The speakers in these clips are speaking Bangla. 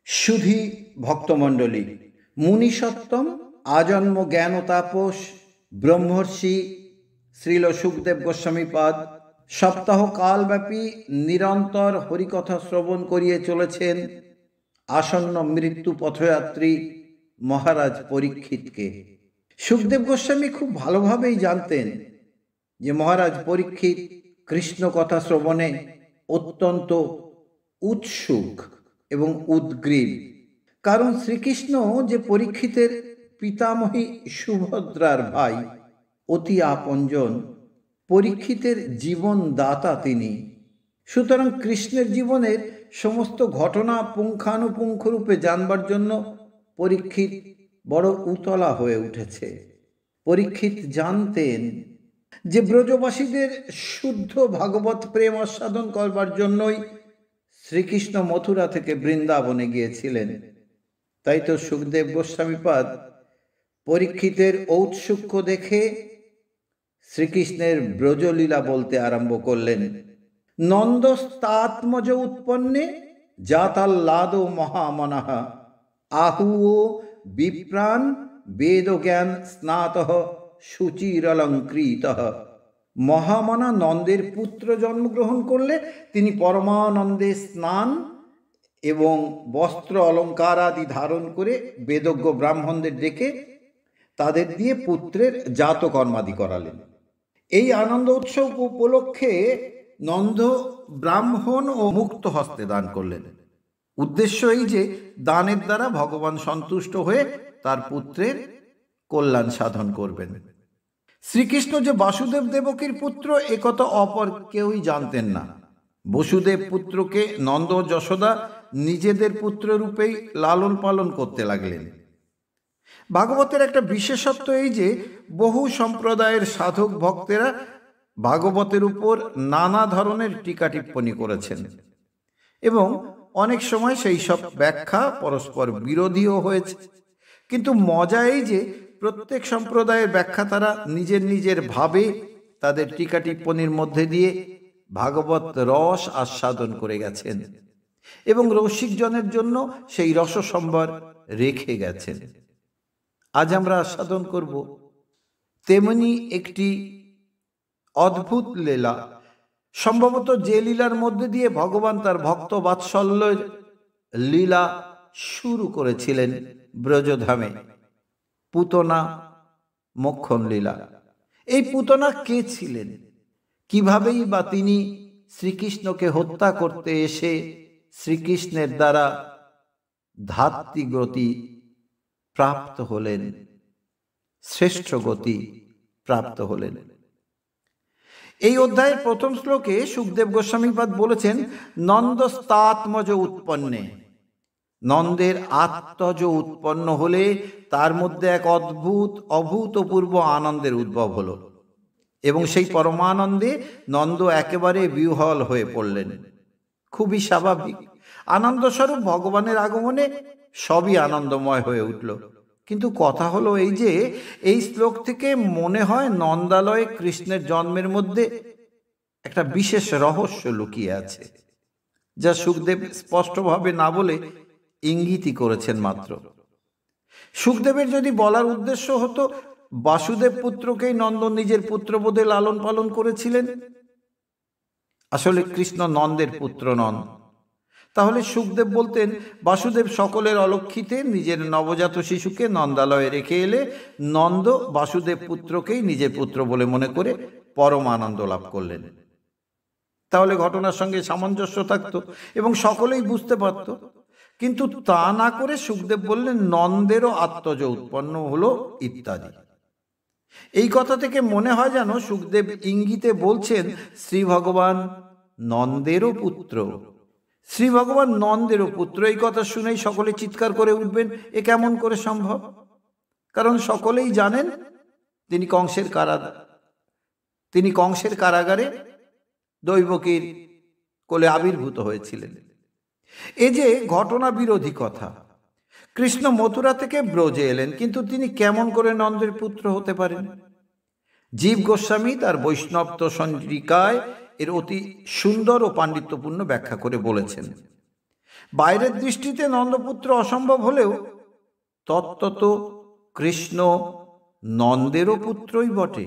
সুধী ভক্তমণ্ডলী, মুনিসত্তম আজন্ম জ্ঞান তাপস ব্রহ্মর্ষি শ্রীল সুখদেব গোস্বামীপাদ সপ্তাহকালব্যাপী নিরন্তর হরিকথা শ্রবণ করিয়ে চলেছেন আসন্ন মৃত্যু পথযাত্রী মহারাজ পরীক্ষিতকে। সুখদেব গোস্বামী খুব ভালোভাবেই জানতেন যে মহারাজ পরীক্ষিত কৃষ্ণ কথা শ্রবণে অত্যন্ত উৎসুক এবং উদ্গ্রীব। কারণ শ্রীকৃষ্ণ যে পরীক্ষিতের পিতামহী সুভদ্রার ভাই, অতি আপনজন, পরীক্ষিতের জীবনদাতা তিনি। সুতরাং কৃষ্ণের জীবনের সমস্ত ঘটনা পুঙ্খানুপুঙ্খরূপে জানবার জন্য পরীক্ষিত বড় উতলা হয়ে উঠেছে। পরীক্ষিত জানতেন যে ব্রজবাসীদের শুদ্ধ ভাগবত প্রেম আস্বাদন করবার জন্যই শ্রীকৃষ্ণ মথুরা থেকে বৃন্দাবনে গিয়েছিলেন। তাই তো সুখদেব গোস্বামীপাদ পরীক্ষিতের ঔৎসুক্য দেখে শ্রীকৃষ্ণের ব্রজলীলা বলতে আরম্ভ করলেন। নন্দস্তাত্মজ উৎপন্নে জাতাল্লাদ মহামনাহা আহুও বিপ্রাণ বেদ জ্ঞান স্নাতঃ শুচিরলঙ্কৃতঃ। মহামনা নন্দের পুত্র জন্মগ্রহণ করলে তিনি পরমানন্দে স্নান এবং বস্ত্র অলঙ্কার আদি ধারণ করে বেদজ্ঞ ব্রাহ্মণদের ডেকে তাদের দিয়ে পুত্রের জাতকর্মাদি করালেন। এই আনন্দ উৎসব উপলক্ষে নন্দ ব্রাহ্মণ ও মুক্ত হস্তে দান করলেন। উদ্দেশ্য এই যে দানের দ্বারা ভগবান সন্তুষ্ট হয়ে তার পুত্রের কল্যাণ সাধন করবেন। শ্রীকৃষ্ণ যে বাসুদেব দেবকীর পুত্র একথা অপর কেউই জানতেন না। বসুদেব পুত্রকে নন্দ ও যশোদা নিজেদের পুত্র রূপেই লালন পালন করতে লাগলেন। ভাগবতের একটা বিশেষত্ব এই যে বহু সম্প্রদায়ের সাধক ভক্তেরা ভাগবতের উপর নানা ধরনের টিকা টিপ্পণী করেছেন এবং অনেক সময় সেই সব ব্যাখ্যা পরস্পর বিরোধীও হয়েছে। কিন্তু মজা এই যে প্রত্যেক সম্প্রদায়ের ব্যাখ্যা তারা নিজের নিজের ভাবে তাদের টিকা টিপ্পণীর মধ্যে দিয়ে ভাগবত রস আস্বাদন করে গেছেন এবং রসিকজনের জন্য সেই রসসম্ভার রেখে গেছেন। আজ আমরা আস্বাদন করব তেমনি একটি অদ্ভুত লীলা। সম্ভবত যে লীলার মধ্যে দিয়ে ভগবান তার ভক্ত বাৎসল্যের লীলা শুরু করেছিলেন ব্রজধামে, পুতনা মোক্ষণ লীলা। এই পুতনা কে ছিলেন? কিভাবেই বা তিনি শ্রীকৃষ্ণকে হত্যা করতে এসে শ্রীকৃষ্ণের দ্বারা ধাত্রী গতি প্রাপ্ত হলেন, শ্রেষ্ঠ গতি প্রাপ্ত হলেন? এই অধ্যায়ের প্রথম শ্লোকে সুখদেব গোস্বামীপাদ বলেছেন, নন্দস্তাত্মজ উৎপন্নে। নন্দের আত্মজ উৎপন্ন হলে তার মধ্যে এক অভূতপূর্ব আনন্দের উদ্ভব হলো এবং সেই পরমানন্দে নন্দ একেবারে বিহ্বল হয়ে পড়লেন। খুবই স্বাভাবিক। আনন্দস্বরূপ ভগবানের আগমনে সবই আনন্দময় হয়ে উঠল। কিন্তু কথা হলো এই যে এই শ্লোক থেকে মনে হয় নন্দালয়ে কৃষ্ণের জন্মের মধ্যে একটা বিশেষ রহস্য লুকিয়ে আছে, যা সুখদেব স্পষ্টভাবে না বলে ইঙ্গিতই করেছেন মাত্র। সুখদেবের যদি বলার উদ্দেশ্য হতো বাসুদেব পুত্রকেই নন্দ নিজের পুত্র বোধে লালন পালন করেছিলেন, আসলে কৃষ্ণ নন্দের পুত্র নন, তাহলে সুখদেব বলতেন বাসুদেব সকলের অলক্ষিতে নিজের নবজাত শিশুকে নন্দালয়ে রেখে এলে নন্দ বাসুদেব পুত্রকেই নিজের পুত্র বলে মনে করে পরম আনন্দ লাভ করলেন। তাহলে ঘটনার সঙ্গে সামঞ্জস্য থাকত এবং সকলেই বুঝতে পারত। কিন্তু তা না করে সুখদেব বললেন নন্দেরও আত্মজ উৎপন্ন হলো ইত্যাদি। এই কথা থেকে মনে হয় যেন সুখদেব ইঙ্গিতে বলছেন শ্রী ভগবান নন্দেরও পুত্র। শ্রী ভগবান নন্দেরও পুত্র, এই কথা শুনেই সকলে চিৎকার করে উঠবেন, এ কেমন করে সম্ভব? কারণ সকলেই জানেন তিনি কংসের কারাগারে দৈবকীর কোলে আবির্ভূত হয়েছিলেন। এ যে ঘটনা বিরোধী কথা। কৃষ্ণ মথুরা থেকে ব্রজে এলেন, কিন্তু তিনি কেমন করে নন্দের পুত্র হতে পারেন? জীব গোস্বামী তার বৈষ্ণব সঞ্চিকায় এর অতি সুন্দর ও পাণ্ডিত্যপূর্ণ ব্যাখ্যা করে বলেছেন, বাইরের দৃষ্টিতে নন্দপুত্র অসম্ভব হলেও তত্ত্বত কৃষ্ণ নন্দেরও পুত্রই বটে।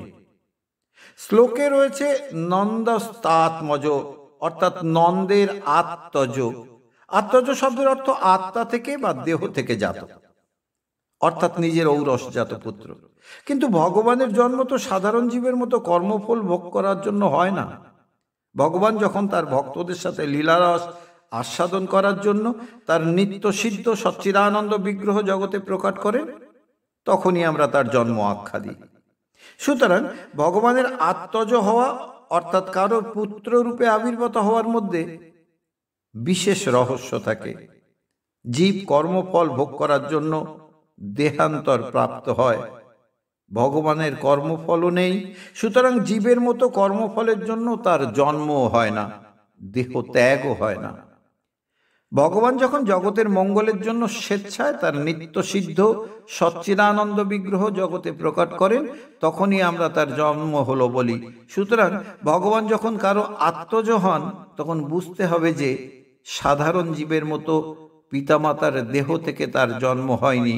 শ্লোকে রয়েছে নন্দস্তাত্মজ, অর্থাৎ নন্দের আত্মজ। আত্মজ শব্দের অর্থ আত্মা থেকে বা দেহ থেকে জাত, অর্থাৎ নিজের ঔরসজাত পুত্র। কিন্তু ভগবানের জন্ম তো সাধারণ জীবের মতো কর্মফল ভোগ করার জন্য হয় না। ভগবান যখন তার ভক্তদের সাথে লীলারস আস্বাদন করার জন্য তার নিত্য সিদ্ধ সচ্চিদানন্দ বিগ্রহ জগতে প্রকট করেন, তখনই আমরা তার জন্ম আখ্যা দিই। সুতরাং ভগবানের আত্মজ হওয়া অর্থাৎ কারোর পুত্র রূপে আবির্ভূত হওয়ার মধ্যে বিশেষ রহস্য থাকে। জীব কর্মফল ভোগ করার জন্য দেহান্তর প্রাপ্ত হয়, ভগবানের কর্মফলও নেই। সুতরাং জীবের মতো কর্মফলের জন্য তার জন্মও হয় না, দেহ ত্যাগও হয় না। ভগবান যখন জগতের মঙ্গলের জন্য স্বেচ্ছায় তার নিত্য সিদ্ধ সচ্চিদানন্দ বিগ্রহ জগতে প্রকট করেন, তখনই আমরা তার জন্ম হলো বলি। সুতরাং ভগবান যখন কারো আত্মজ হন, তখন বুঝতে হবে যে সাধারণ জীবের মতো পিতামাতার দেহ থেকে তার জন্ম হয়নি,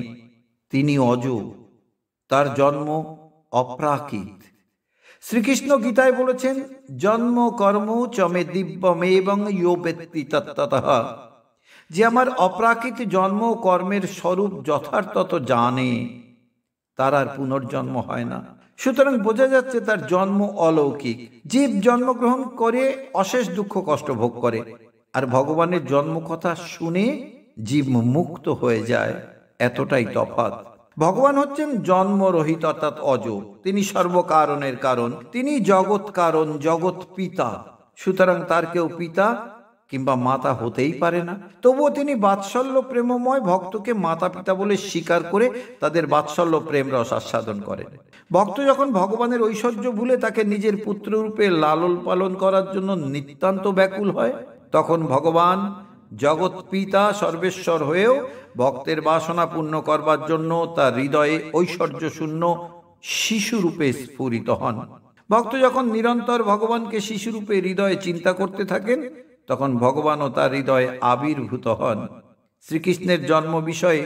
তিনি অজ, তার জন্ম অপ্রাকৃত। শ্রীকৃষ্ণ গীতায় বলেছেন, জন্ম কর্ম চমে দিব্যমেবং ইয়ো বেত্তি তত্ত্বতঃ, যে আমার অপ্রাকৃত জন্ম কর্মের স্বরূপ যথার্থত জানে, তার আর পুনর্জন্ম হয় না। সুতরাং বোঝা যাচ্ছে তার জন্ম অলৌকিক। জীব জন্মগ্রহণ করে অশেষ দুঃখ কষ্ট ভোগ করে, আর ভগবানের জন্ম কথা শুনে জীব মুক্ত হয়ে যায়, এতটাই তফাৎ। ভগবান হচ্ছেন জন্মরহিত অর্থাৎ অজ, তিনি সর্বকারণের কারণ, তিনি জগৎ কারণ, জগৎ পিতা। সুতরাং তার কেউ পিতা কিংবা মাতা হতেই পারে না। তবুও তিনি বাৎসল্য প্রেমময় ভক্তকে মাতা পিতা বলে স্বীকার করে তাদের বাৎসল্য প্রেম রস আস্বাদন করেন। ভক্ত যখন ভগবানের ঐশ্বর্য ভুলে তাকে নিজের পুত্ররূপে লালন পালন করার জন্য নিতান্ত ব্যাকুল হয়, তখন ভগবান জগৎ পিতা সর্বেশ্বর হয়েও ভক্তের বাসনা পূর্ণ করবার জন্য তার হৃদয়ে ঐশ্বর্য শূন্য শিশুরূপে স্ফুরিত হন। ভক্ত যখন নিরন্তর ভগবানকে শিশুরূপে হৃদয়ে চিন্তা করতে থাকেন, তখন ভগবানও তার হৃদয়ে আবির্ভূত হন। শ্রীকৃষ্ণের জন্ম বিষয়ে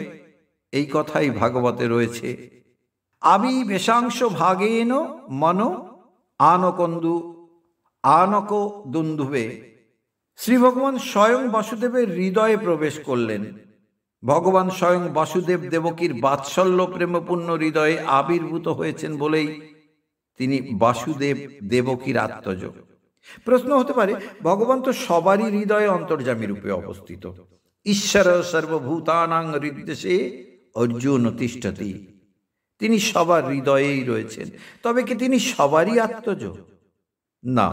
এই কথাই ভাগবতে রয়েছে, আবিবেশাংশ ভাগেন মন আনক দুন্দুবে। শ্রী ভগবান স্বয়ং বাসুদেবের হৃদয়ে প্রবেশ করলেন। ভগবান স্বয়ং বাসুদেব দেবকীর বাৎসল্য প্রেমপূর্ণ হৃদয়ে আবির্ভূত হয়েছেন বলেই তিনি বাসুদেব দেবকীর আত্মজ। প্রশ্ন হতে পারে, ভগবান তো সবারই হৃদয়ে অন্তর্যামী রূপে অবস্থিত। ঈশ্বর সর্বভূতানাং হৃদ্দেশে অর্জুন তিষ্ঠতি, তিনি সবার হৃদয়েই রয়েছেন। তবে কি তিনি সবারই আত্মজ? না,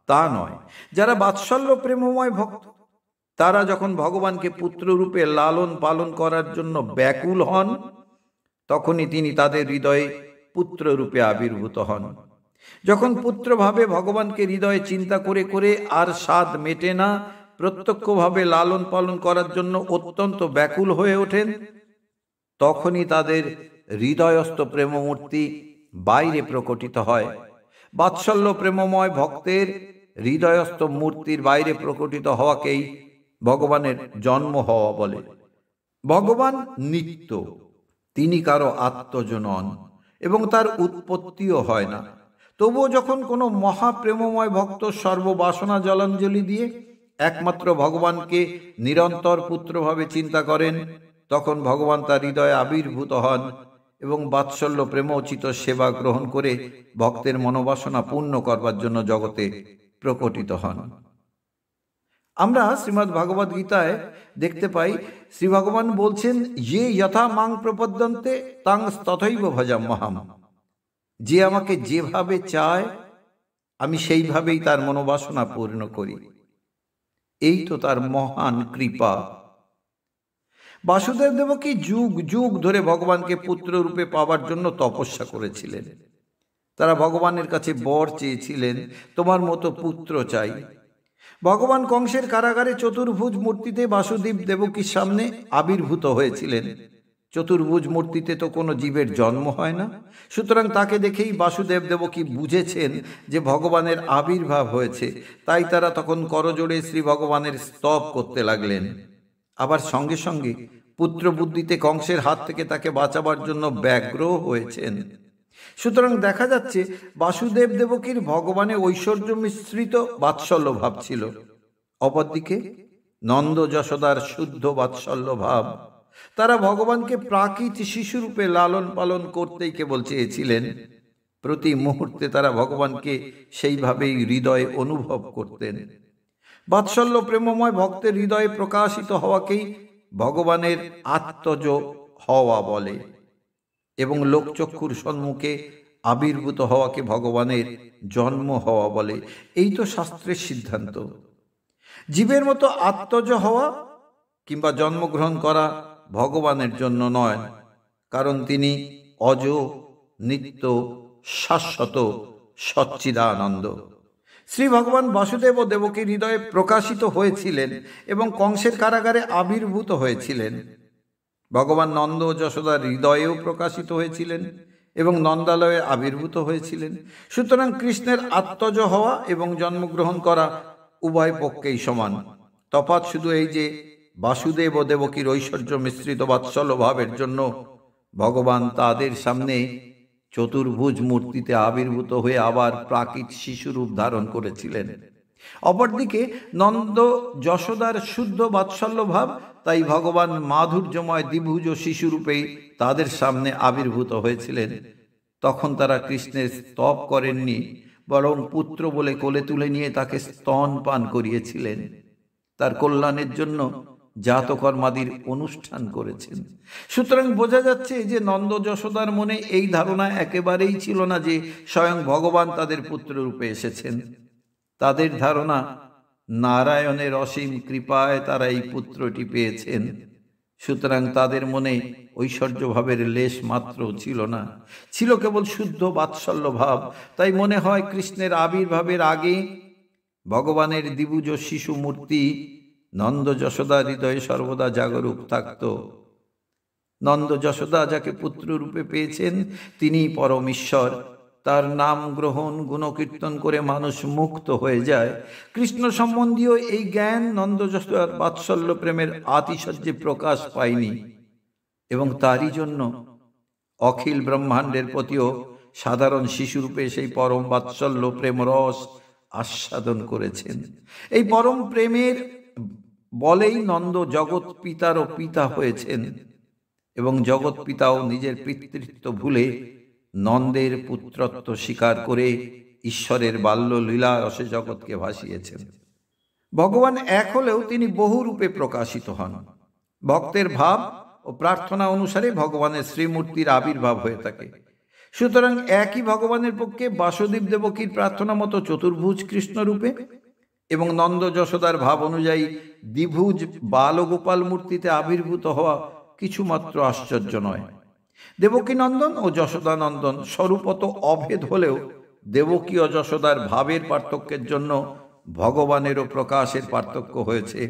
তা নয়। যারা বাৎসল্য প্রেমময় ভক্ত, তারা যখন ভগবানকে পুত্ররূপে লালন পালন করার জন্য ব্যাকুল হন, তখনই তিনি তাদের হৃদয়ে পুত্ররূপে আবির্ভূত হন। যখন পুত্রভাবে ভগবানকে হৃদয়ে চিন্তা করে করে আর স্বাদ মেটে না, প্রত্যক্ষভাবে লালন পালন করার জন্য অত্যন্ত ব্যাকুল হয়ে ওঠেন, তখনই তাদের হৃদয়স্থ প্রেমমূর্তি বাইরে প্রকটিত হয়। বাৎসল্য প্রেমময় ভক্তের হৃদয়স্থ মূর্তির বাইরে প্রকটিত হওয়াকেই ভগবানের জন্ম হওয়া বলে। ভগবান নিত্য, তিনি কারো আত্মজ নন এবং তার উৎপত্তিও হয় না। তবুও যখন কোনো মহাপ্রেমময় ভক্ত সর্ববাসনা জলাঞ্জলি দিয়ে একমাত্র ভগবানকে নিরন্তর পুত্রভাবে চিন্তা করেন, তখন ভগবান তার হৃদয়ে আবির্ভূত হন এবং বাৎসল্য প্রেমোচিত সেবা গ্রহণ করে ভক্তের মনোবাসনা পূর্ণ করবার জন্য জগতে প্রকটিত হন। আমরা শ্রীমদ্ ভাগবত গীতায় দেখতে পাই, শ্রী ভগবান বলছেন, যে যথা মাং প্রপদ্যন্তে তাং তথৈব ভজাম্যহম, যে আমাকে যেভাবে চায় আমি সেইভাবেই তার মনোবাসনা পূর্ণ করি। এই তো তার মহান কৃপা। বাসুদেব দেবকী যুগ যুগ ধরে ভগবানকে পুত্র রূপে পাওয়ার জন্য তপস্যা করেছিলেন। তারা ভগবানের কাছে বর চেয়েছিলেন, তোমার মতো পুত্র চাই। ভগবান কংসের কারাগারে চতুর্ভুজ মূর্তিতে বাসুদেব দেবকীর সামনে আবির্ভূত হয়েছিলেন। চতুর্ভুজ মূর্তিতে তো কোনো জীবের জন্ম হয় না, সুতরাং তাকে দেখেই বাসুদেব দেবকী বুঝেছেন যে ভগবানের আবির্ভাব হয়েছে। তাই তারা তখন করজোড়ে শ্রী ভগবানের স্তব করতে লাগলেন। আবার সঙ্গে সঙ্গে পুত্র বুদ্ধিতে কংসের হাত থেকে তাকে বাঁচাবার জন্য ব্যগ্র হয়েছেন। সুতরাং দেখা যাচ্ছে বাসুদেব দেবকীর ভগবানে ঐশ্বর্য মিশ্রিত বাৎসল্য ভাব ছিল, অপরদিকে নন্দ যশোদার শুদ্ধ বাৎসল্য ভাব। তারা ভগবানকে প্রাকৃত শিশুরূপে লালন পালন করতেই কেবল চেয়েছিলেন। প্রতি মুহূর্তে তারা ভগবানকে সেইভাবেই হৃদয়ে অনুভব করতেন। বাৎসল্য প্রেমময় ভক্তের হৃদয়ে প্রকাশিত হওয়াকেই ভগবানের আত্মজ হওয়া বলে এবং লোকচক্ষুর সম্মুখে আবির্ভূত হওয়াকে ভগবানের জন্ম হওয়া বলে। এই তো শাস্ত্রের সিদ্ধান্ত। জীবের মতো আত্মজ হওয়া কিংবা জন্মগ্রহণ করা ভগবানের জন্য নয়, কারণ তিনি অজ, নিত্য, শাশ্বত, সচ্চিদানন্দ। শ্রী ভগবান বাসুদেব ও দেবকীর হৃদয়ে প্রকাশিত হয়েছিলেন এবং কংসের কারাগারে আবির্ভূত হয়েছিলেন। ভগবান নন্দ ও যশোদার হৃদয়েও প্রকাশিত হয়েছিলেন এবং নন্দালয়ে আবির্ভূত হয়েছিলেন। সুতরাং কৃষ্ণের আত্মজ হওয়া এবং জন্মগ্রহণ করা উভয় পক্ষেই সমান। তফাৎ শুধু এই যে বাসুদেব ও দেবকীর ঐশ্বর্য মিশ্রিত বাৎসল্য ভাবের জন্য ভগবান তাদের সামনে চতুর্ভুজ মূর্তিতে আবির্ভূত হয়ে আবার প্রাকৃত শিশুরূপ ধারণ করেছিলেন। অপরদিকে নন্দ যশোদার শুদ্ধ বাৎসল্য ভাব, তাই ভগবান মাধুর্যময় দ্বিভুজ শিশুরূপেই তাদের সামনে আবির্ভূত হয়েছিলেন। তখন তারা কৃষ্ণের স্তব করেননি, বরং পুত্র বলে কোলে তুলে নিয়ে তাকে স্তন পান করিয়েছিলেন। তার কল্যাণের জন্য জাতকর্মাদির অনুষ্ঠান করেছেন। সুতরাং বোঝা যাচ্ছে যে নন্দ যশোদার মনে এই ধারণা একেবারেই ছিল না যে স্বয়ং ভগবান তাদের পুত্র রূপে এসেছেন। তাদের ধারণা নারায়ণের অসীম কৃপায় তারা এই পুত্রটি পেয়েছেন। সুতরাং তাদের মনে ঐশ্বর্য ভাবের লেশ মাত্র ছিল না, ছিল কেবল শুদ্ধ বাৎসল্য ভাব। তাই মনে হয় কৃষ্ণের আবির্ভাবের আগে ভগবানের দ্বিভুজ শিশু মূর্তি নন্দ যশোদা হৃদয়ে সর্বদা জাগরূক থাকত। নন্দ যশোদা যাকে পুত্র রূপে পেয়েছেন তিনি পরম ঈশ্বর। তার নাম গ্রহণ গুণকীর্তন করে মানুষ মুক্ত হয়ে যায়। কৃষ্ণ সম্বন্ধীয় এই জ্ঞান নন্দ যশোদার বাৎসল্য প্রেমের আতিশয্যে প্রকাশ পায়নি এবং তারই জন্য অখিল ব্রহ্মাণ্ডের প্রতিও সাধারণ শিশুরূপে সেই পরম বাৎসল্য প্রেম রস আস্বাদন করেছেন। এই পরম প্রেমের বলেই নন্দ জগৎ পিতারও পিতা হয়েছেন এবং জগৎ পিতাও নিজের পিতৃত্ব ভুলে নন্দের পুত্রত্ব স্বীকার করে ঈশ্বরের বাল্য লীলা রসে জগৎকে ভাসিয়েছেন। ভগবান এক হলেও তিনি বহু রূপে প্রকাশিত হন। ভক্তের ভাব ও প্রার্থনা অনুসারে ভগবানের শ্রীমূর্তির আবির্ভাব হয়ে থাকে। সুতরাং একই ভগবানের পক্ষে বাসুদেব দেবকীর প্রার্থনা মতো চতুর্ভুজ কৃষ্ণ রূপে এবং নন্দ যশোদার ভাব অনুযায়ী দ্বিভুজ বালগোপাল মূর্তিতে আবির্ভূত হওয়া কিছুমাত্র আশ্চর্য নয়। দেবকী নন্দন ও যশোদা নন্দন স্বরূপত অভেদ হলেও দেবকী ও যশোদার ভাবের পার্থক্যের জন্য ভগবানেরও প্রকাশের পার্থক্য হয়েছে।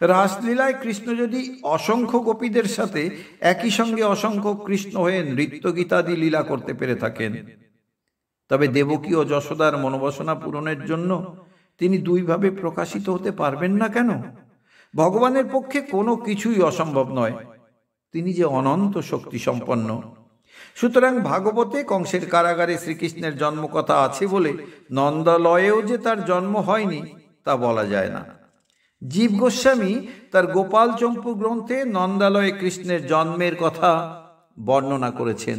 রাসলীলায় কৃষ্ণ যদি অসংখ্য গোপীদের সাথে একই সঙ্গে অসংখ্য কৃষ্ণ হয়ে নৃত্য গীতাদি লীলা করতে পেরে থাকেন, তবে দেবকী ও যশোদার মনোবাসনা পূরণের জন্য তিনি দুইভাবে প্রকাশিত হতে পারবেন না কেন? ভগবানের পক্ষে কোনো কিছুই অসম্ভব নয়, তিনি যে অনন্ত শক্তি সম্পন্ন। সুতরাং ভাগবতে কংসের কারাগারে শ্রীকৃষ্ণের জন্মকথা আছে বলে নন্দালয়েও যে তার জন্ম হয়নি তা বলা যায় না। জীব গোস্বামী তার গোপাল চম্পু গ্রন্থে নন্দালয়ে কৃষ্ণের জন্মের কথা বর্ণনা করেছেন।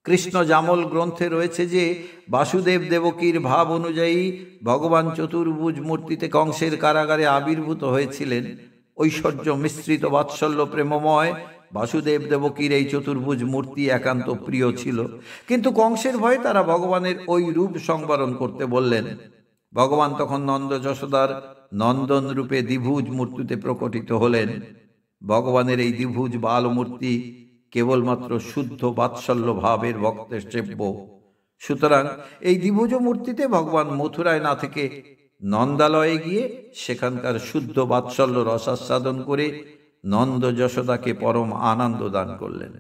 কৃষ্ণ জামল গ্রন্থে রয়েছে যে বাসুদেব দেবকীর ভাব অনুযায়ী ভগবান চতুর্ভুজ মূর্তিতে কংসের কারাগারে আবির্ভূত হয়েছিলেন। ঐশ্বর্য মিশ্রিত বাৎসল্য প্রেমময় বাসুদেব দেবকীর এই চতুর্ভুজ মূর্তি একান্ত প্রিয় ছিল, কিন্তু কংসের ভয়ে তারা ভগবানের ওই রূপ সংবরণ করতে বললেন। ভগবান তখন নন্দ যশোদার নন্দন রূপে দ্বিভুজ মূর্তিতে প্রকটিত হলেন। ভগবানের এই দ্বিভুজ বালমূর্তি কেবলমাত্র শুদ্ধ বাৎসল্য ভাবের ভক্তের সেব্য। সুতরাং এই দ্বিভুজ মূর্তিতে ভগবান মথুরায় না থেকে নন্দালয়ে গিয়ে সেখানকার শুদ্ধ বাৎসল্য রসাস্বাদন করে নন্দ যশোদাকে পরম আনন্দ দান করলেন।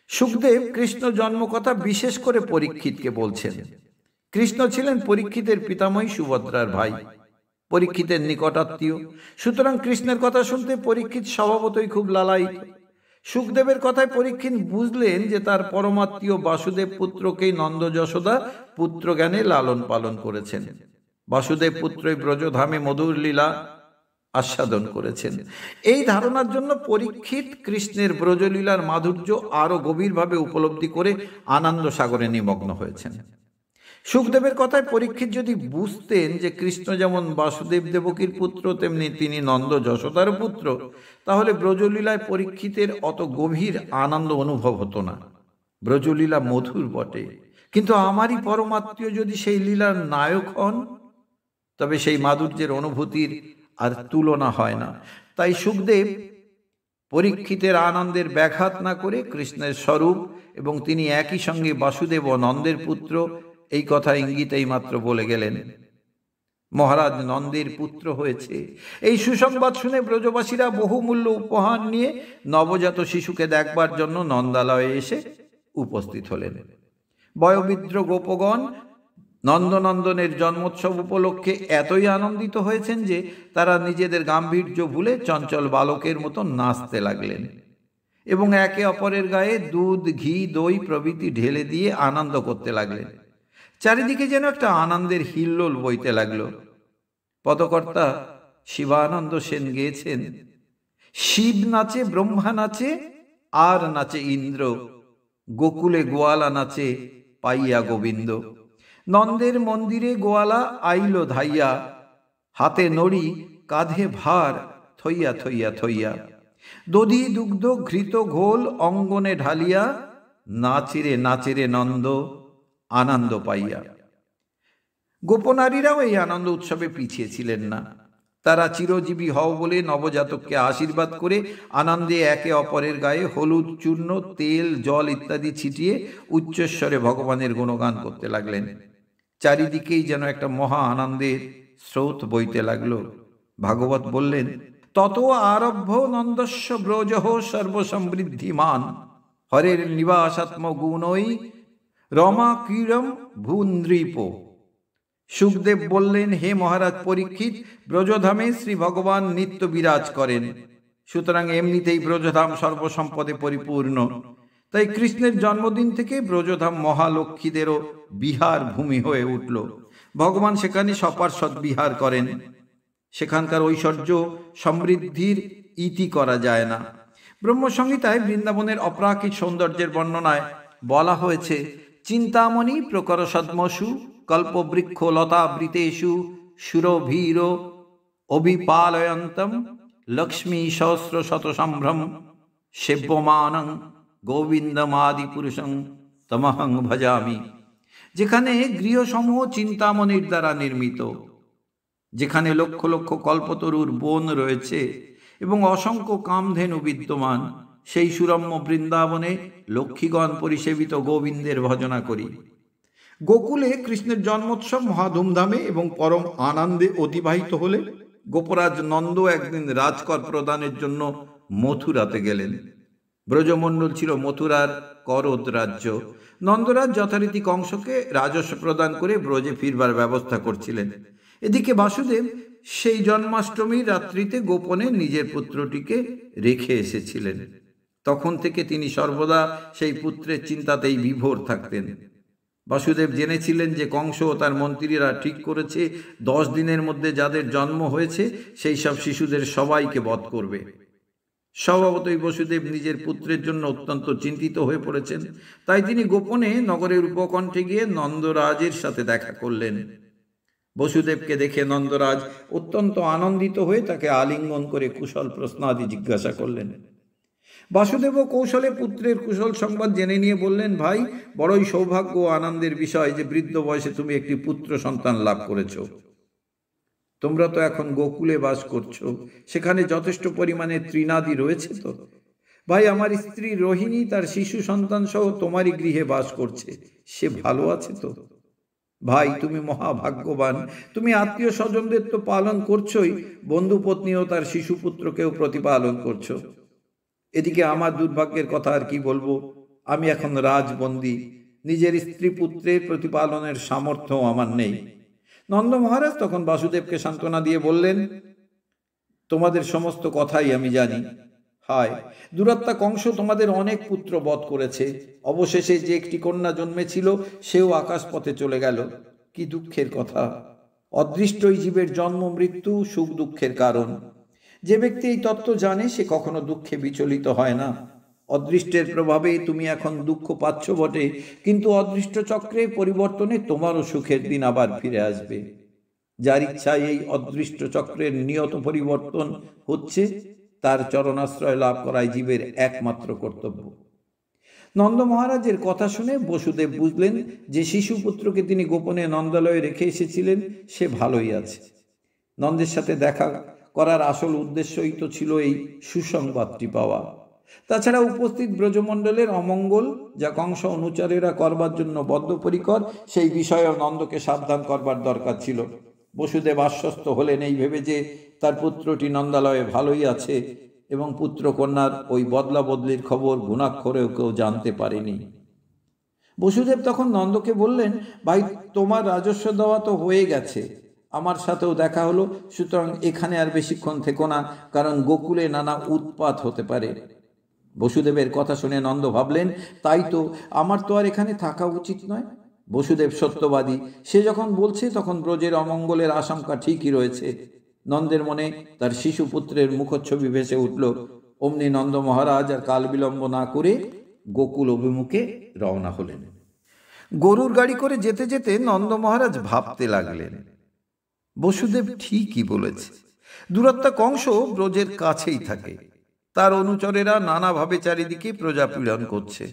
সুখদেব কৃষ্ণ জন্মকথা বিশেষ করে পরীক্ষিতকে বলছেন। কৃষ্ণ ছিলেন পরীক্ষিতের পিতামহী সুভদ্রার ভাই। পরীক্ষিতের নিকটাত্মীয়। সুতরাং কৃষ্ণের কথা শুনতে পরীক্ষিত স্বভাবতই খুব লালায়িত। সুখদেবের কথায় পরীক্ষিত বুঝলেন যে তার পরমাত্মীয় বাসুদেব পুত্রকেই নন্দ যশোদা পুত্র জ্ঞানে লালন পালন করেছেন। বাসুদেব পুত্রই ব্রজধামে মধুর লীলা আস্বাদন করেছেন। এই ধারণার জন্য পরীক্ষিত কৃষ্ণের ব্রজলীলার মাধুর্য আরো গভীরভাবে উপলব্ধি করে আনন্দ সাগরে নিমগ্ন হয়েছেন। সুখদেবের কথায় পরীক্ষিত যদি বুঝতেন যে কৃষ্ণ যেমন বাসুদেব দেবকীর পুত্র তেমনি তিনি নন্দ যশোদার পুত্র, তাহলে ব্রজলীলায় পরীক্ষিতের অত গভীর আনন্দ অনুভব হতো না। ব্রজলীলা মধুর বটে, কিন্তু আমারই পরমাত্মীয় যদি সেই লীলার নায়ক হন, তবে সেই মাধুর্যের অনুভূতির আর তুলনা হয় না। তাই সুখদেব পরীক্ষিতের আনন্দের ব্যাঘাত না করে কৃষ্ণের স্বরূপ এবং তিনি একই সঙ্গে বাসুদেব ও নন্দের পুত্র এই কথা ইঙ্গিতেই মাত্র বলে গেলেন। মহারাজ নন্দের পুত্র হয়েছে এই সুসংবাদ শুনে ব্রজবাসীরা বহুমূল্য উপহার নিয়ে নবজাত শিশুকে দেখবার জন্য নন্দালয়ে এসে উপস্থিত হলেন। বয়োবৃদ্ধ গোপগণ নন্দনন্দনের জন্মোৎসব উপলক্ষে এতই আনন্দিত হয়েছেন যে তারা নিজেদের গাম্ভীর্য ভুলে চঞ্চল বালকের মতো নাচতে লাগলেন এবং একে অপরের গায়ে দুধ, ঘি, দই প্রভৃতি ঢেলে দিয়ে আনন্দ করতে লাগলেন। চারিদিকে যেন একটা আনন্দের হিল্লোল বইতে লাগলো। পদকর্তা শিবানন্দ সেন গেয়েছেন, শিব নাচে, ব্রহ্মা নাচে, আর নাচে ইন্দ্র, গোকুলে গোয়ালা নাচে পাইয়া গোবিন্দ। নন্দের মন্দিরে গোয়ালা আইল ধাইয়া, হাতে নড়ি কাঁধে ভার থইয়া থইয়া থইয়া, দধি দুগ্ধ ঘৃত ঘোল অঙ্গনে ঢালিয়া, নাচিরে নাচিরে নন্দ আনন্দ পাইয়া। গোপনারীরাও এই আনন্দ উৎসবে পিছিয়ে ছিলেন না। তারা চিরজীবী হও বলে নবজাতককে আশীর্বাদ করে আনন্দে একে অপরের গায়ে হলুদ চূর্ণ, তেল, জল ইত্যাদি ছিটিয়ে উচ্চস্বরে ভগবানের গুণগান করতে লাগলেন। চারিদিকেই যেন একটা মহা আনন্দের স্রোত বইতে লাগলো। ভাগবত বললেন, তত আরভ্য নন্দস্য ব্রজহ সর্বসমৃদ্ধিমান, হরের নিবাসাত্ম গুণই রমা ক্রীড়ম ভূন্দ্রীপ। সুখদেব বললেন, হে মহারাজ পরীক্ষিত, ব্রজধামে শ্রী ভগবান নিত্য বিরাজ করেন, সুতরাং এমনিতেই ব্রজধাম সর্বসম্পদে পরিপূর্ণ। তাই কৃষ্ণের জন্মদিন থেকে ব্রজধাম মহালক্ষ্মীদেরও বিহার ভূমি হয়ে উঠল। ভগবান সেখানে সপার্ষদ বিহার করেন। সেখানকার ঐশ্বর্য সমৃদ্ধির ইতি করা যায় না। ব্রহ্মসংহিতায় বৃন্দাবনের অপ্রাকৃত সৌন্দর্যের বর্ণনায় বলা হয়েছে, চিন্তামণি প্রকর সদ্মসু কল্পবৃক্ষ লতাবৃতেষু সুরভীর অভিপালয়ন্তম লক্ষ্মী সহস্র শত সম্ভ্রম সেব্যমানং গোবিন্দমাদি পুরুষং তমহং ভজামি। যেখানে গৃহসমূহ চিন্তামণির দ্বারা নির্মিত, যেখানে লক্ষ লক্ষ কল্পতরুর বন রয়েছে এবং অসংখ্য কামধেনু বিদ্যমান, সেই সুরম্য বৃন্দাবনে লক্ষ্মীগণ পরিসেবিত গোবিন্দের ভজনা করি। গোকুলে কৃষ্ণের জন্মোৎসব মহা ধুমধামে এবং পরম আনন্দে অতিবাহিত হলে গোপরাজ নন্দ একদিন রাজকর প্রদানের জন্য মথুরাতে গেলেন। ব্রজমণ্ডল ছিল মথুরার করদ রাজ্য। নন্দরাজ যথারীতি কংসকে রাজস্ব প্রদান করে ব্রজে ফিরবার ব্যবস্থা করছিলেন। এদিকে বাসুদেব সেই জন্মাষ্টমীর রাত্রিতে গোপনে নিজের পুত্রটিকে রেখে এসেছিলেন। তখন থেকে তিনি সর্বদা সেই পুত্রের চিন্তাতেই বিভোর থাকতেন। বাসুদেব জেনেছিলেন যে কংস ও তার মন্ত্রীরা ঠিক করেছে 10 দিনের মধ্যে যাদের জন্ম হয়েছে সেই সব শিশুদের সবাইকে বধ করবে। স্বভাবতই বসুদেব নিজের পুত্রের জন্য অত্যন্ত চিন্তিত হয়ে পড়েছেন। তাই তিনি গোপনে নগরের উপকণ্ঠে গিয়ে নন্দরাজের সাথে দেখা করলেন। বসুদেবকে দেখে নন্দরাজ অত্যন্ত আনন্দিত হয়ে তাকে আলিঙ্গন করে কুশল প্রশ্নাদি জিজ্ঞাসা করলেন। বাসুদেব ও কৌশলে পুত্রের কুশল সংবাদ জেনে নিয়ে বললেন, ভাই, বড়ই সৌভাগ্য ও আনন্দের বিষয় যে বৃদ্ধ বয়সে তুমি একটি পুত্র সন্তান লাভ করেছ। তোমরা তো এখন গোকুলে বাস করছো, সেখানে যথেষ্ট পরিমাণে তৃণাদি রয়েছে তো? ভাই, আমার স্ত্রী রোহিণী তার শিশু সন্তান সহ তোমারই গৃহে বাস করছে, সে ভালো আছে তো? ভাই, তুমি মহাভাগ্যবান। তুমি আত্মীয় স্বজনদের তো পালন করছোই, বন্ধু পত্নী ও তার শিশু পুত্রকেও প্রতিপালন করছো। এদিকে আমার দুর্ভাগ্যের কথা আর কি বলবো, আমি এখন রাজবন্দী, নিজের স্ত্রী পুত্রের প্রতিপালনের সামর্থ্য আমার নেই। নন্দ মহারাজ তখন বাসুদেবকে সান্ত্বনা দিয়ে বললেন, তোমাদের সমস্ত কথাই আমি জানি। হায়, দুরাত্মা কংস তোমাদের অনেক পুত্র বধ করেছে। অবশেষে যে একটি কন্যা জন্মেছিল সেও আকাশপথে চলে গেল। কি দুঃখের কথা! অদৃষ্টই জীবের জন্ম মৃত্যু সুখ দুঃখের কারণ। যে ব্যক্তি এই তত্ত্ব জানে সে কখনো দুঃখে বিচলিত হয় না। অদৃষ্টের প্রভাবে তুমি এখন দুঃখ পাচ্ছ বটে, কিন্তু অদৃষ্ট চক্রের পরিবর্তনে তোমারও সুখের দিন আবার ফিরে আসবে। যার ইচ্ছায় এই অদৃষ্ট চক্রের নিয়ত পরিবর্তন হচ্ছে, তার চরণাশ্রয় লাভ করাই জীবের একমাত্র কর্তব্য। নন্দ মহারাজের কথা শুনে বসুদেব বুঝলেন যে শিশুপুত্রকে তিনি গোপনে নন্দালয়ে রেখে এসেছিলেন সে ভালোই আছে। নন্দের সাথে দেখা করার আসল উদ্দেশ্যই তো ছিল এই সুসংবাদটি পাওয়া। তাছাড়া উপস্থিত ব্রজমণ্ডলের অমঙ্গল যা কংস অনুচারীরা করবার জন্য বদ্ধপরিকর, সেই বিষয়েও নন্দকে সাবধান করবার দরকার ছিল। বসুদেব আশ্বস্ত হলেন এই ভেবে যে তার পুত্রটি নন্দালয়ে ভালোই আছে এবং পুত্র কন্যার ওই বদলা বদলির খবর গুণাক্ষরেও কেউ জানতে পারেনি। বসুদেব তখন নন্দকে বললেন, ভাই, তোমার রাজস্ব দেওয়া তো হয়ে গেছে, আমার সাথেও দেখা হলো, সুতরাং এখানে আর বেশিক্ষণ থেকো না, কারণ গোকুলে নানা উৎপাত হতে পারে। বসুদেবের কথা শুনে নন্দ ভাবলেন, তাই তো, আমার তো আর এখানে থাকা উচিত নয়। বসুদেব সত্যবাদী, সে যখন বলছে তখন ব্রজের অমঙ্গলের আশঙ্কা ঠিকই রয়েছে। নন্দের মনে তার শিশুপুত্রের মুখচ্ছবি ভেসে উঠল। অমনি নন্দ মহারাজ আর কাল বিলম্ব না করে গোকুল অভিমুখে রওনা হলেন। গরুর গাড়ি করে যেতে যেতে নন্দ মহারাজ ভাবতে লাগলেন, বসুদেব ঠিকই বলেছে, দুরাত্মা কংস ব্রজের কাছেই থাকে। তার অনুচরেরা নানাভাবে চারিদিকে প্রজা পীড়ন করছে।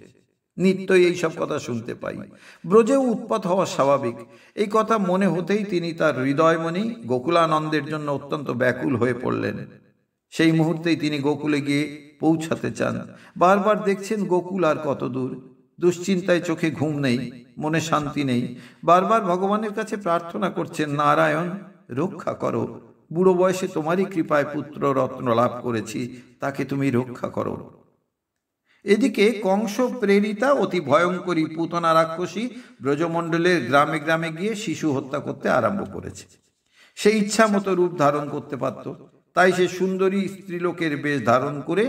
নিত্যই এইসব কথা শুনতে পাই। ব্রজেও উৎপাত হওয়া স্বাভাবিক। এই কথা মনে হতেই তিনি তার হৃদয়মণি গোকুলানন্দের জন্য অত্যন্ত ব্যাকুল হয়ে পড়লেন। সেই মুহূর্তেই তিনি গোকুলে গিয়ে পৌঁছাতে চান। বারবার দেখছেন গোকুল আর কত দূর। দুশ্চিন্তায় চোখে ঘুম নেই, মনে শান্তি নেই। বারবার ভগবানের কাছে প্রার্থনা করছেন, নারায়ণ রক্ষা করো, বুড়ো বয়সে তোমারই কৃপায় পুত্র রত্ন লাভ করেছি, তাকে তুমি রক্ষা করো। এদিকে কংস প্রেরিতা অতি ভয়ঙ্করী পুতনা রাক্ষসী ব্রজমণ্ডলের গ্রামে গ্রামে গিয়ে শিশু হত্যা করতে আরম্ভ করেছে। সে ইচ্ছা মতো রূপ ধারণ করতে পারত, তাই সে সুন্দরী স্ত্রীলোকের বেশ ধারণ করে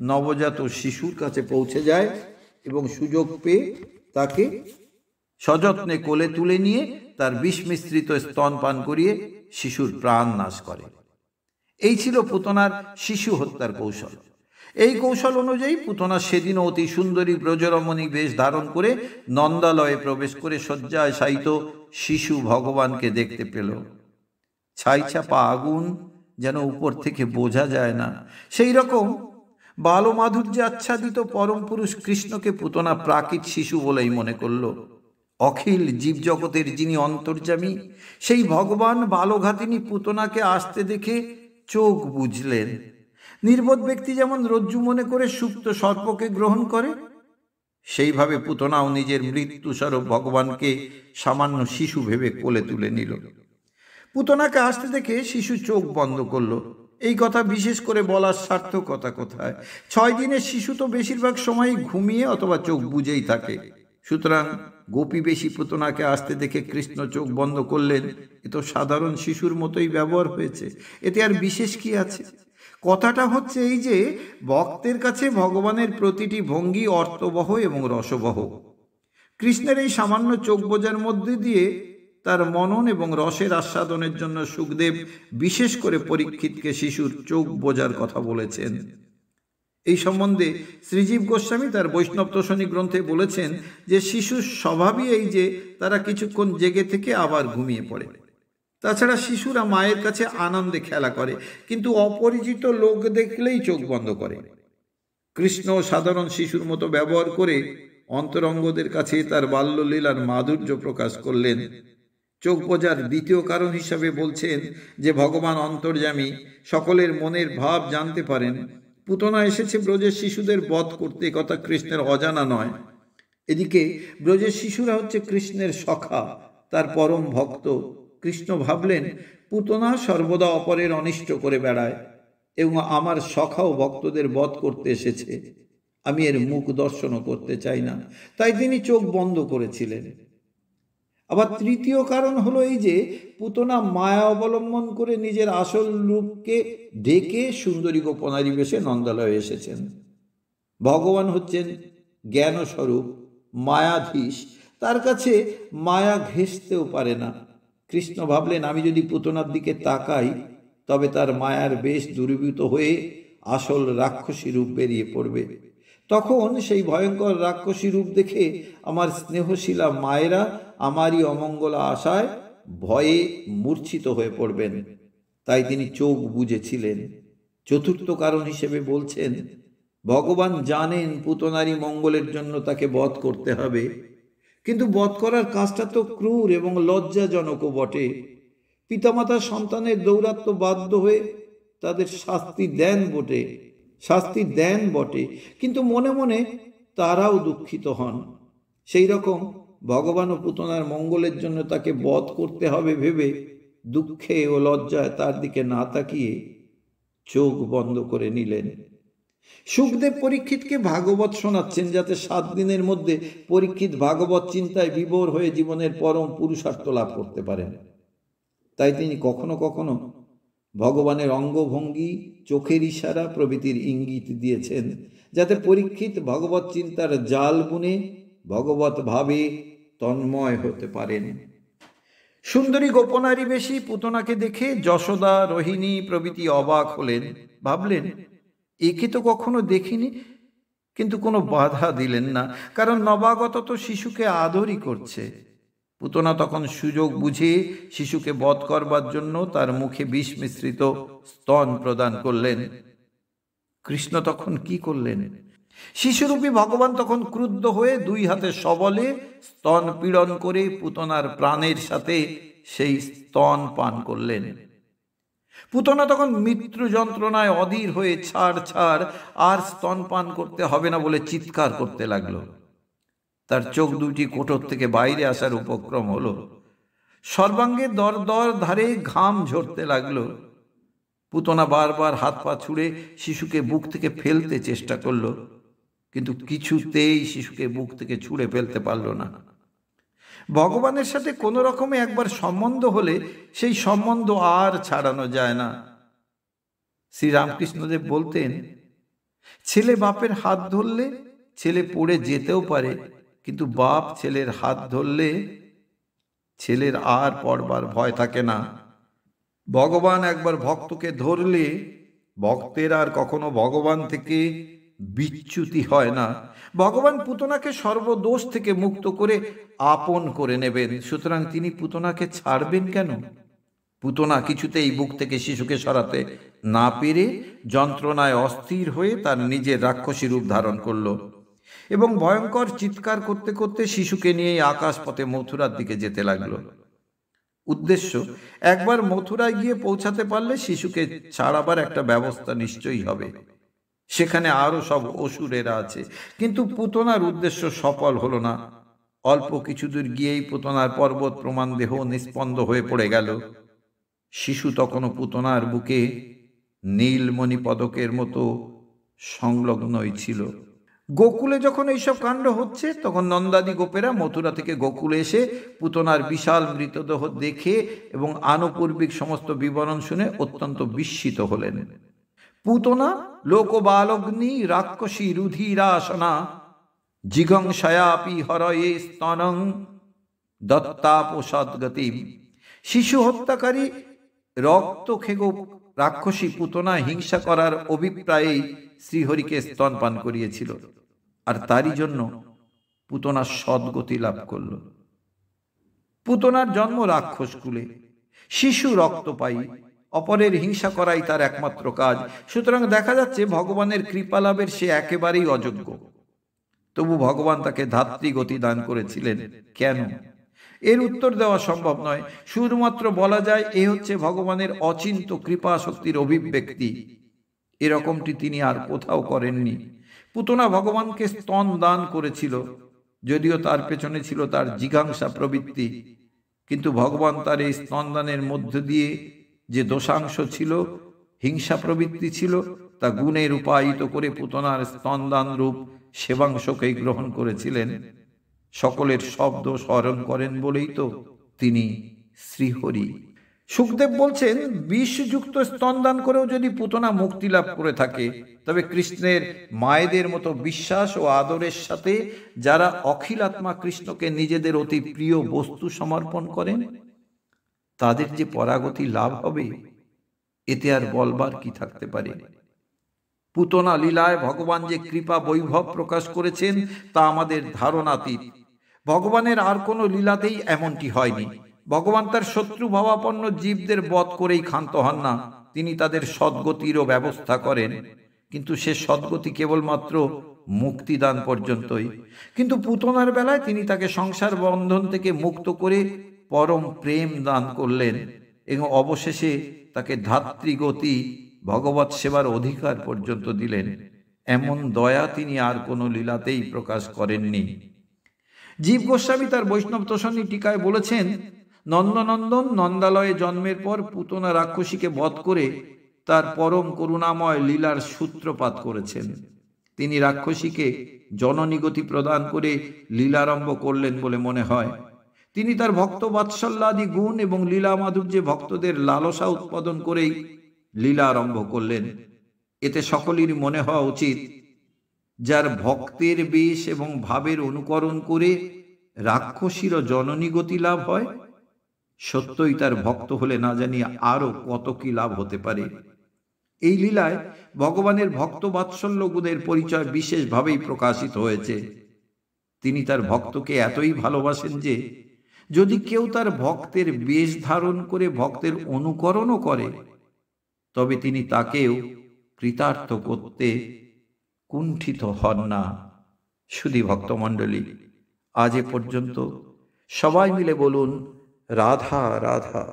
নবজাত শিশুর কাছে পৌঁছে যায় এবং সুযোগ পেয়ে তাকে সযত্নে কোলে তুলে নিয়ে তার বিষ মিশ্রিত স্তন পান করিয়ে শিশুর প্রাণ নাশ করে। এই ছিল পুতনার শিশু হত্যার কৌশল। এই কৌশল অনুযায়ী পুতনা সেদিনও অতি সুন্দরী ব্রজরমণী বেশ ধারণ করে নন্দালয়ে প্রবেশ করে শয্যায় শায়িত শিশু ভগবানকে দেখতে পেল। ছাইছাপা আগুন যেন উপর থেকে বোঝা যায় না, সেই রকম বালমাধুর্যে আচ্ছাদিত পরম পুরুষ কৃষ্ণকে পুতনা প্রাকৃত শিশু বলেই মনে করল। অখিল জীবজগতের যিনি অন্তর্যামী, সেই ভগবান বালঘাতিনী পুতনাকে আসতে দেখে চোখ বুঝলেন। নির্বোধ ব্যক্তি যেমন রজ্জু মনে করে সুপ্ত সর্পকে গ্রহণ করে, সেইভাবে পুতনাও নিজের মৃত্যু স্বরূপ ভগবানকে সামান্য শিশু ভেবে কোলে তুলে নিল। পুতনাকে আসতে দেখে শিশু চোখ বন্ধ করল। এই কথা বিশেষ করে বলার সার্থকতা কোথায়? 6 দিনের শিশু তো বেশিরভাগ সময় ঘুমিয়ে অথবা চোখ বুজেই থাকে। সুতরাং গোপী বেশি পুতনাকে আসতে দেখে কৃষ্ণ চোখ বন্ধ করলেন, এ তো সাধারণ শিশুর মতোই ব্যবহার হয়েছে, এতে আর বিশেষ কি আছে? কথাটা হচ্ছে এই যে ভক্তের কাছে ভগবানের প্রতিটি ভঙ্গি অর্থবহ এবং রসবহ। কৃষ্ণের এই সামান্য চোখ বোঝার মধ্যে দিয়ে তার মনন এবং রসের আস্বাদনের জন্য সুখদেব বিশেষ করে পরীক্ষিতকে শিশুর চোখ বোঝার কথা বলেছেন। এই সম্বন্ধে শ্রীজীব গোস্বামী তার বৈষ্ণব তোষণী গ্রন্থে বলেছেন যে শিশুর স্বভাবই এই যে তারা কিছুক্ষণ জেগে থেকে আবার ঘুমিয়ে পড়ে। তাছাড়া শিশুরা মায়ের কাছে আনন্দে খেলা করে, কিন্তু অপরিচিত লোক দেখলেই চোখ বন্ধ করে। কৃষ্ণ সাধারণ শিশুর মতো ব্যবহার করে অন্তরঙ্গদের কাছে তার বাল্যলীলার মাধুর্য প্রকাশ করলেন। চোখ বোঝার দ্বিতীয় কারণ হিসাবে বলছেন যে ভগবান অন্তর্যামী, সকলের মনের ভাব জানতে পারেন। পুতনা এসেছে ব্রজের শিশুদের বধ করতে, কথা কৃষ্ণের অজানা নয়। এদিকে ব্রজের শিশুরা হচ্ছে কৃষ্ণের সখা, তার পরম ভক্ত। কৃষ্ণ ভাবলেন, পুতনা সর্বদা অপরের অনিষ্ট করে বেড়ায় এবং আমার সখাও ভক্তদের বধ করতে এসেছে, আমি এর মুখ দর্শনও করতে চাই না, তাই তিনি চোখ বন্ধ করেছিলেন। আবার তৃতীয় কারণ হলো এই যে পুতনা মায়া অবলম্বন করে নিজের আসল রূপকে ঢেকে সুন্দরী গোপনারী বেশে নন্দালয়ে এসেছেন। ভগবান হচ্ছেন জ্ঞানস্বরূপ, মায়াধীশ, তার কাছে মায়া ঘেঁষতেও পারে না। কৃষ্ণ ভাবলেন, আমি যদি পুতনার দিকে তাকাই তবে তার মায়ার বেশ দূরীভূত হয়ে আসল রাক্ষসী রূপ বেরিয়ে পড়বে। তখন সেই ভয়ঙ্কর রাক্ষসী রূপ দেখে আমার স্নেহশীলা মায়েরা আমারই অমঙ্গলা আশায় ভয়ে মূর্ছিত হয়ে পড়বেন। তাই তিনি চোখ বুজেছিলেন। চতুর্থ কারণ হিসেবে বলছেন, ভগবান জানেন পুতনারী মঙ্গলের জন্য তাকে বধ করতে হবে, কিন্তু বধ করার কাজটা তো ক্রূর এবং লজ্জাজনকও বটে। পিতামাতা সন্তানের দৌরাত্ম বাধ্য হয়ে তাদের শাস্তি দেন বটে, কিন্তু মনে মনে তারাও দুঃখিত হন। সেই রকম ভগবান ও পুতনার মঙ্গলের জন্য তাকে বধ করতে হবে ভেবে দুঃখে ও লজ্জায় তার দিকে না তাকিয়ে চোখ বন্ধ করে নিলেন। সুখদেব পরীক্ষিতকে ভাগবত শোনাচ্ছেন, যাতে 7 দিনের মধ্যে পরীক্ষিত ভাগবত চিন্তায় বিভোর হয়ে জীবনের পরম পুরুষার্থ লাভ করতে পারেন। তাই তিনি কখনো কখনো ভগবানের অঙ্গভঙ্গি, চোখের ইশারা প্রভৃতির ইঙ্গিত দিয়েছেন, যাতে পরীক্ষিত ভগবত চিন্তার জাল বুনে ভগবত ভাবে তন্ময় হতে পারেন। সুন্দরী গোপনারী বেশী পুতনাকে দেখে যশোদা, রোহিণী প্রভৃতি অবাক হলেন। ভাবলেন, একে তো কখনো দেখিনি, কিন্তু কোনো বাধা দিলেন না, কারণ নবাগত তো শিশুকে আদরই করছে। পুতনা তখন সুযোগ বুঝে শিশুকে বধ করবার জন্য তার মুখে বিষ মিশ্রিত স্তন প্রদান করলেন। কৃষ্ণ তখন কি করলেন? শিশুরূপী ভগবান তখন ক্রুদ্ধ হয়ে 2 হাতে সবলে স্তন পীড়ন করে পুতনার প্রাণের সাথে সেই স্তন পান করলেন। পুতনা তখন মৃত্যু যন্ত্রণায় অধীর হয়ে ছাড় আর স্তন পান করতে হবে না বলে চিৎকার করতে লাগলো। তার চোখ দুটি কোটর থেকে বাইরে আসার উপক্রম হলো। সর্বাঙ্গে দর ধারে ঘাম ঝরতে লাগলো। পুতনা বারবার হাত পা ছুঁড়ে শিশুকে বুক থেকে ফেলতে চেষ্টা করলো, কিন্তু কিছুতেই শিশুকে বুক থেকে ছুঁড়ে ফেলতে পারল না। ভগবানের সাথে কোনো রকমে একবার সম্বন্ধ হলে সেই সম্বন্ধ আর ছাড়ানো যায় না। শ্রীরামকৃষ্ণদেব বলতেন, ছেলে বাপের হাত ধরলে ছেলে পড়ে যেতেও পারে, কিন্তু বাপ ছেলের হাত ধরলে ছেলের আর পড়বার ভয় থাকে না। ভগবান একবার ভক্তকে ধরলে ভক্তের আর কখনো ভগবান থেকে বিচ্যুতি হয় না। ভগবান পুতনাকে সর্বদোষ থেকে মুক্ত করে আপন করে নেবেন, সুতরাং তিনি পুতনাকে ছাড়বেন কেন? পুতনা কিছুতেই বুক থেকে শিশুকে সরাতে না পেরে যন্ত্রণায় অস্থির হয়ে তার নিজের রাক্ষসী রূপ ধারণ করল এবং ভয়ঙ্কর চিৎকার করতে করতে শিশুকে নিয়ে আকাশ পথে মথুরার দিকে যেতে লাগলো। উদ্দেশ্য, একবার মথুরায় গিয়ে পৌঁছাতে পারলে শিশুকে ছাড়াবার একটা ব্যবস্থা নিশ্চয়ই হবে। সেখানে আরো সব অসুরেরা আছে। কিন্তু পুতনার উদ্দেশ্য সফল হলো না। অল্প কিছু দূর গিয়েই পুতনার পর্বত প্রমাণ দেহ নিস্পন্দ হয়ে পড়ে গেল। শিশু তখনও পুতনার বুকে নীলমণি পদকের মতো সংলগ্নই ছিল। গোকুলে যখন এইসব কাণ্ড হচ্ছে, তখন নন্দাদি গোপেরা মথুরা থেকে গোকুলে এসে পুতনার বিশাল মৃতদেহ দেখে এবং আনুপূর্বিক সমস্ত বিবরণ শুনে অত্যন্ত বিস্মিত হলেন। পুতনা লোকবালগ্নি রাক্ষসী রুধিরাসনা জিঘংসায়াপি হরয়ে স্তনং দত্তাপোষদ্গতি। শিশু হত্যাকারী রক্তখেগ রাক্ষসী পুতনা হিংসা করার অভিপ্রায়েই শ্রীহরিকে স্তনপান করিয়েছিল, আর তারই জন্য পুতনা সদ্গতি লাভ করল। পুতনার জন্ম রাক্ষস কুলে, শিশু রক্তপায়ী, অপরের হিংসা করাই তার একমাত্র কাজ। সুতরাং দেখা যাচ্ছে ভগবানের কৃপা লাভের সে একেবারেই অযোগ্য। তবু ভগবান তাকে ধাত্রীগতি দান করেছিলেন কেন? এর উত্তর দেওয়া সম্ভব নয়। শুধুমাত্র বলা যায়, এ হচ্ছে ভগবানের অচিন্ত কৃপা শক্তির অভিব্যক্তি। এরকমটি তিনি আর কোথাও করেননি। পুতনা ভগবানকে স্তন দান করেছিল, যদিও তার পেছনে ছিল তার জিঘাংসা প্রবৃত্তি, কিন্তু ভগবান তার এই স্তনদানের মধ্য দিয়ে যে দোষাংশ ছিল, হিংসা প্রবৃত্তি ছিল, তা গুণে রূপায়িত করে পুতনার স্তনদান রূপ সেবাংশকেই গ্রহণ করেছিলেন। সকলের শব্দ স্মরণ করেন বলেই তো তিনি শ্রীহরি। সুখদেব বলছেন, বিষযুক্ত স্তনদান করেও যদি পুতনা মুক্তি লাভ করে থাকে, তবে কৃষ্ণের মায়েদের মতো বিশ্বাস ও আদরের সাথে যারা অখিলাত্মা কৃষ্ণকে নিজেদের অতি প্রিয় বস্তু সমর্পণ করেন, তাদের যে পরাগতি লাভ হবে, এতে আর বলবার কি থাকতে পারে। পুতনা লীলায় ভগবান যে কৃপা বৈভব প্রকাশ করেছেন তা আমাদের ধারণাতীত। ভগবানের আর কোনো লীলাতেই এমনটি হয়নি। ভগবান তার শত্রু ভাবাপন্ন জীবদের বধ করেই ক্ষান্ত হন না, তিনি তাদের সদ্গতিরও ব্যবস্থা করেন, কিন্তু সে সদ্গতি কেবলমাত্র মুক্তিদান পর্যন্তই। কিন্তু পুতনার বেলায় তিনি তাকে সংসার বন্ধন থেকে মুক্ত করে পরম প্রেম দান করলেন এবং অবশেষে তাকে ধাত্রীগতি ভগবৎ সেবার অধিকার পর্যন্ত দিলেন। এমন দয়া তিনি আর কোনো লীলাতেই প্রকাশ করেননি। জীব গোস্বামী তার বৈষ্ণব তোষণী টিকায় বলেছেন, নন্দনন্দন নন্দালয়ে জন্মের পর পুতনা রাক্ষসীকে বধ করে তার পরম করুণাময় লীলার সূত্রপাত করেছেন। তিনি রাক্ষসীকে জননীগতি প্রদান করে লীলারম্ভ করলেন বলে মনে হয়। তিনি তার ভক্ত বাৎসল্যাদি গুণ এবং লীলা মাধুর্যে ভক্তদের লালসা উৎপাদন করেই লীলা আরম্ভ করলেন। এতে সকলেরই মনে হওয়া উচিত, যার ভক্তের বেশ এবং ভাবের অনুকরণ করে রাক্ষসীরও জননী গতি লাভ হয়, সত্যই তার ভক্ত হলে না জানি আরো কত কি লাভ হতে পারে। এই লীলায় ভগবানের ভক্ত বাৎসল্য গুণের পরিচয় বিশেষভাবেই প্রকাশিত হয়েছে। তিনি তার ভক্তকে এতই ভালোবাসেন যে যদি কেউ তার ভক্তের বেশ ধারণ করে ভক্তের অনুকরণও করে, তবে তিনি তাকেও কৃতার্থ করতে কুণ্ঠিত হন না। শুধু ভক্তমণ্ডলী, আজ এ পর্যন্ত। সবাই মিলে বলুন, রাধা রাধা।